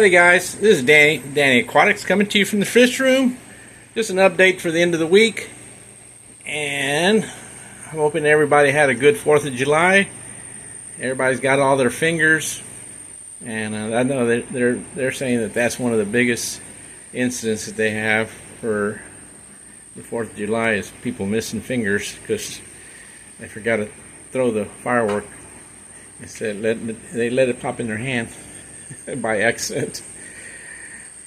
Howdy guys, this is Danny Aquatics coming to you from the fish room. Just an update for the end of the week, and I'm hoping everybody had a good 4th of July. Everybody's got all their fingers, and I know that they're saying that that's one of the biggest incidents that they have for the 4th of July is people missing fingers because they forgot to throw the firework. Instead, they let it pop in their hand by accident.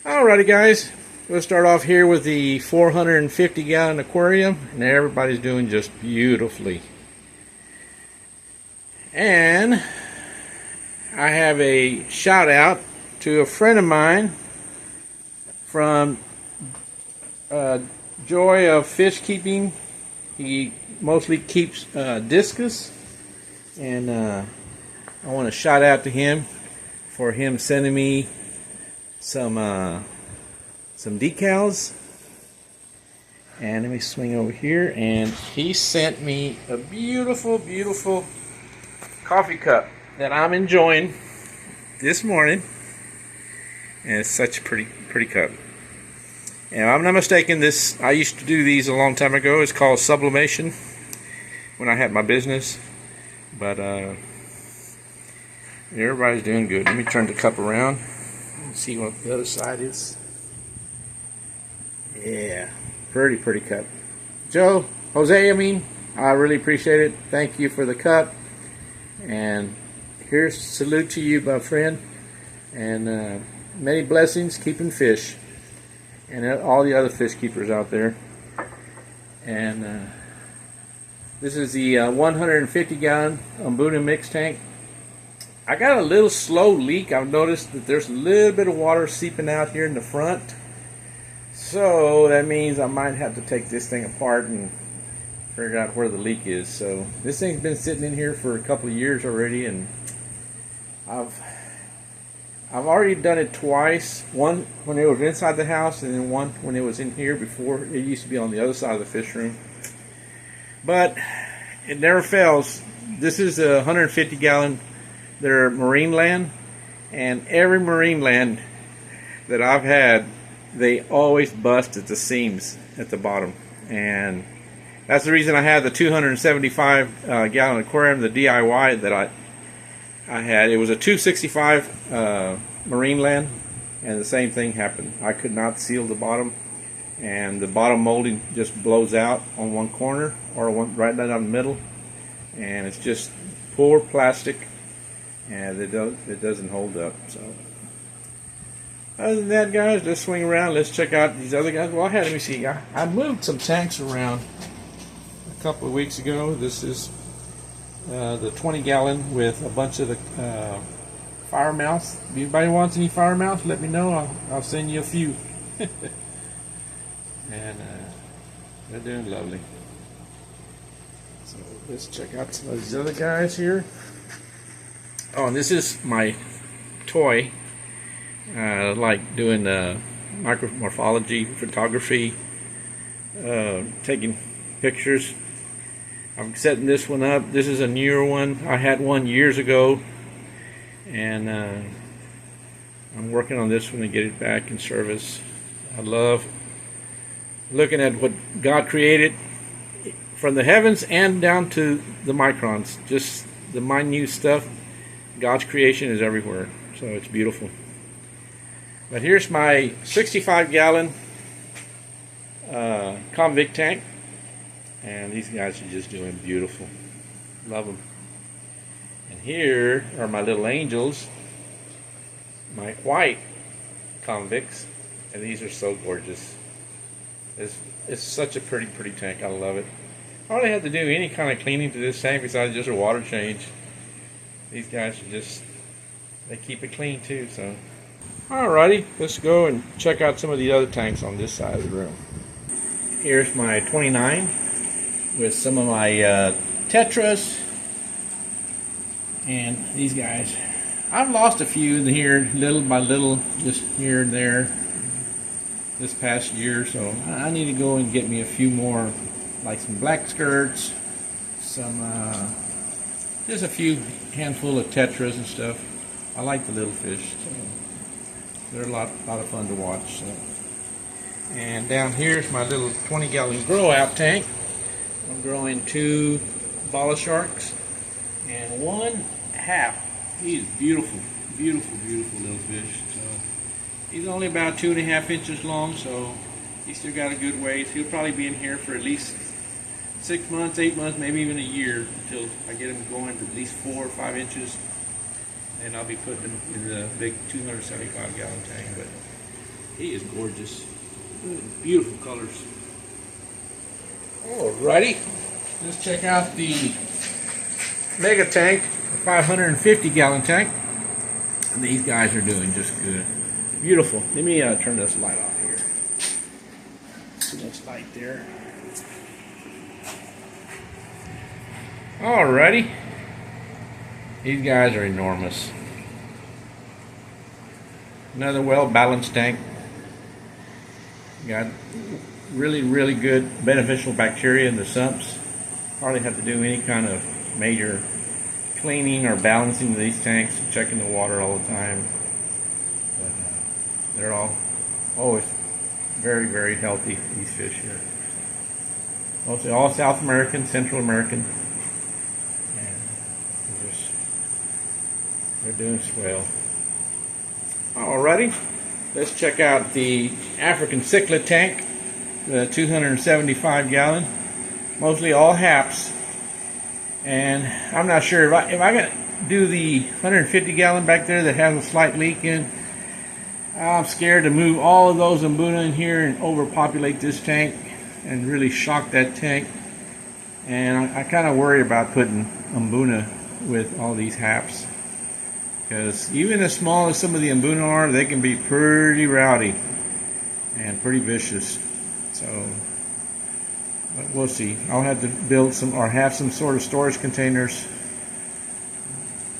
Alrighty guys, we'll start off here with the 450 gallon aquarium, and everybody's doing just beautifully. And I have a shout out to a friend of mine from Joy of Fish Keeping. He mostly keeps discus, and I want to shout out to him for him sending me some decals. And let me swing over here, and he sent me a beautiful coffee cup that I'm enjoying this morning, and it's such a pretty cup. And if I'm not mistaken, this, I used to do these a long time ago. It's called sublimation when I had my business, but everybody's doing good. Let me turn the cup around and see what the other side is. Yeah, pretty cup. Jose, I really appreciate it. Thank you for the cup. And here's a salute to you, my friend. And many blessings keeping fish. And all the other fish keepers out there. And this is the 150 gallon Mbuna mix tank. I got a little slow leak. I've noticed that there's a little bit of water seeping out here in the front. So that means I might have to take this thing apart and figure out where the leak is. So this thing's been sitting in here for a couple of years already, and I've already done it twice. One when it was inside the house, and then one when it was in here before. It used to be on the other side of the fish room. But it never fails. This is a 150 gallon. They're Marineland, and every Marineland that I've had, they always bust at the seams at the bottom, and that's the reason I had the 275 gallon aquarium, the DIY that I had. It was a 265 Marineland, and the same thing happened. I could not seal the bottom, and the bottom molding just blows out on one corner or right down the middle, and it's just poor plastic. And it doesn't hold up. So other than that, guys, let's swing around. Let's check out these other guys. Well, let me see. I moved some tanks around a couple of weeks ago. This is the 20 gallon with a bunch of the fire mounts. If anybody wants any fire mounts, let me know. I'll send you a few. And they're doing lovely. So let's check out some of these other guys here. Oh, and this is my toy. I like doing micromorphology, photography, taking pictures. I'm setting this one up. This is a newer one. I had one years ago, and I'm working on this one to get it back in service. I love looking at what God created from the heavens and down to the microns, just the minute stuff. God's creation is everywhere, so it's beautiful. But here's my 65 gallon convict tank, and these guys are just doing beautiful. Love them. And here are my little angels, my white convicts, and these are so gorgeous. It's such a pretty tank. I love it. I don't have to do any kind of cleaning to this tank besides just a water change. These guys are just, they keep it clean too. So, alrighty, let's go and check out some of the other tanks on this side of the room. Here's my 29 with some of my tetras, and these guys. I've lost a few in here, little by little, just here and there, this past year. So I need to go and get me a few more, like some black skirts, some just a few handful of tetras and stuff. I like the little fish. So they're a lot of fun to watch. So. And down here's my little 20-gallon grow out tank. I'm growing 2 bala sharks and 1 half. He's beautiful, beautiful, beautiful little fish. So he's only about 2.5 inches long, so he's still got a good ways. He'll probably be in here for at least 6 months, 8 months, maybe even a year until I get him going to at least 4 or 5 inches. And I'll be putting him in the big 275-gallon tank. But he is gorgeous. Beautiful colors. Alrighty, let's check out the mega tank, 550-gallon tank. And these guys are doing just good. Beautiful. Let me turn this light off here. Too much light there. Alrighty. These guys are enormous. Another well-balanced tank. Got really, really good beneficial bacteria in the sumps. Hardly have to do any kind of major cleaning or balancing of these tanks, checking the water all the time. But they're all always very, very healthy, these fish here. Mostly all South American, Central American. And they're doing swell. Alrighty. Let's check out the African cichlid tank, the 275-gallon, mostly all haps. And I'm not sure if I got to do the 150-gallon back there that has a slight leak in. I'm scared to move all of those Mbuna in here and overpopulate this tank and really shock that tank. And I kind of worry about putting Mbuna with all these haps. Because even as small as some of the Mbuna are, they can be pretty rowdy and pretty vicious. So, but we'll see. I'll have to build some or have some sort of storage containers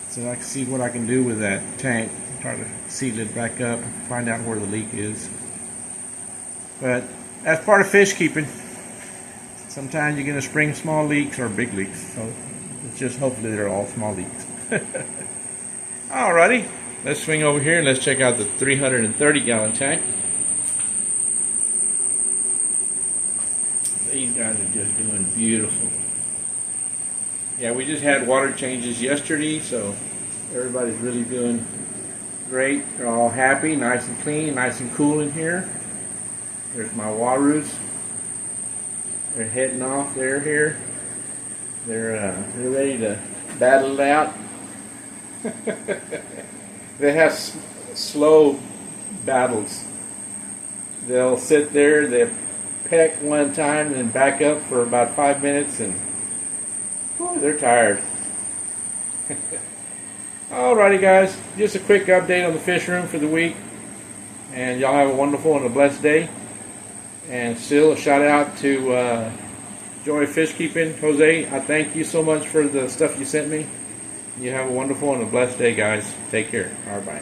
so I can see what I can do with that tank. Try to seal it back up and find out where the leak is. But that's part of fish keeping. Sometimes you're going to spring small leaks or big leaks. So it's just hopefully they're all small leaks. Alrighty, let's swing over here and let's check out the 330-gallon tank. These guys are just doing beautiful. Yeah, we just had water changes yesterday, so everybody's really doing great. They're all happy, nice and clean, nice and cool in here. There's my Warus. They're heading off. They're here. They're ready to battle it out. They have slow battles. They'll sit there, they'll peck one time and then back up for about 5 minutes, and whew, they're tired. Alrighty guys, just a quick update on the fish room for the week, and y'all have a wonderful and a blessed day. And still a shout out to Joy Fish Keeping. Jose, I thank you so much for the stuff you sent me. You have a wonderful and a blessed day, guys. Take care. All right, bye.